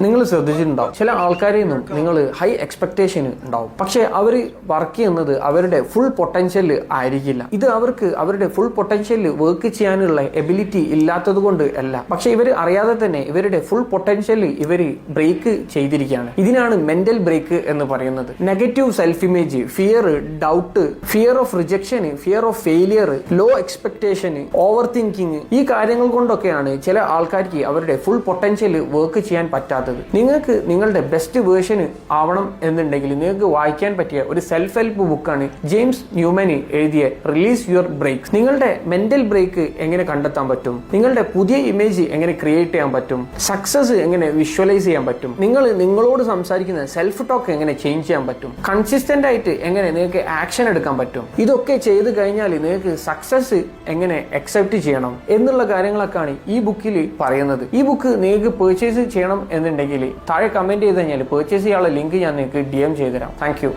നിങ്ങൾ ശ്രദ്ധിച്ചിട്ടുണ്ടാവും ചില ആൾക്കാരിൽ നിന്നും നിങ്ങൾ ഹൈ എക്സ്പെക്ടേഷൻ ഉണ്ടാവും, പക്ഷെ അവർ വർക്ക് ചെയ്യുന്നത് അവരുടെ ഫുൾ പൊട്ടൻഷ്യൽ ആയിരിക്കില്ല. ഇത് അവർക്ക് അവരുടെ ഫുൾ പൊട്ടൻഷ്യൽ വർക്ക് ചെയ്യാനുള്ള എബിലിറ്റി ഇല്ലാത്തത് കൊണ്ട് അല്ല, പക്ഷെ ഇവർ അറിയാതെ തന്നെ ഇവരുടെ ഫുൾ പൊട്ടൻഷ്യൽ ഇവർ ബ്രേക്ക് ചെയ്തിരിക്കുകയാണ്. ഇതിനാണ് മെന്റൽ ബ്രേക്ക് എന്ന് പറയുന്നത്. Negative self image, fear, doubt, fear of rejection, fear of failure, low expectation, over thinking, ഈ കാര്യങ്ങൾ കൊണ്ടൊക്കെയാണ് ചില ആൾക്കാർക്ക് അവരുടെ ഫുൾ പൊട്ടൻഷ്യൽ വർക്ക് ചെയ്യാൻ പറ്റാത്തത്. നിങ്ങൾക്ക് നിങ്ങളുടെ ബെസ്റ്റ് വേർഷൻ ആവണം എന്നുണ്ടെങ്കിൽ നിങ്ങൾക്ക് വായിക്കാൻ പറ്റിയ ഒരു സെൽഫ് ഹെൽപ്പ് ബുക്കാണ് ജെയിംസ് ന്യൂമാൻ എഴുതിയ റിലീസ് യുവർ ബ്രേക്ക്. നിങ്ങളുടെ മെന്റൽ ബ്രേക്ക് എങ്ങനെ കണ്ടെത്താൻ പറ്റും, നിങ്ങളുടെ പുതിയ ഇമേജ് എങ്ങനെ ക്രിയേറ്റ് ചെയ്യാൻ പറ്റും, സക്സസ് എങ്ങനെ വിഷ്വലൈസ് ചെയ്യാൻ പറ്റും, നിങ്ങളോട് സംസാരിക്കുന്ന സെൽഫ് ടോക്ക് എങ്ങനെ ചേഞ്ച് ചെയ്യാൻ പറ്റും, കൺസിസ്റ്റന്റ് ആയിട്ട് എങ്ങനെ നിങ്ങൾക്ക് ആക്ഷൻ എടുക്കാൻ പറ്റും, ഇതൊക്കെ ചെയ്ത് കഴിഞ്ഞാൽ നിങ്ങൾക്ക് സക്സസ് എങ്ങനെ അക്സെപ്റ്റ് ചെയ്യണം എന്നുള്ള കാര്യങ്ങളൊക്കെയാണ് ഈ ബുക്കിൽ പറയുന്നത്. ഈ ബുക്ക് നിങ്ങൾക്ക് പർച്ചേസ് ചെയ്യണം എന്നുണ്ടെങ്കിൽ താഴെ കമന്റ് ചെയ്ത് കഴിഞ്ഞാൽ പർച്ചേസ് ചെയ്യാനുള്ള ലിങ്ക് ഞാൻ നിങ്ങൾക്ക് DM ചെയ്തു തരാം. Thank you.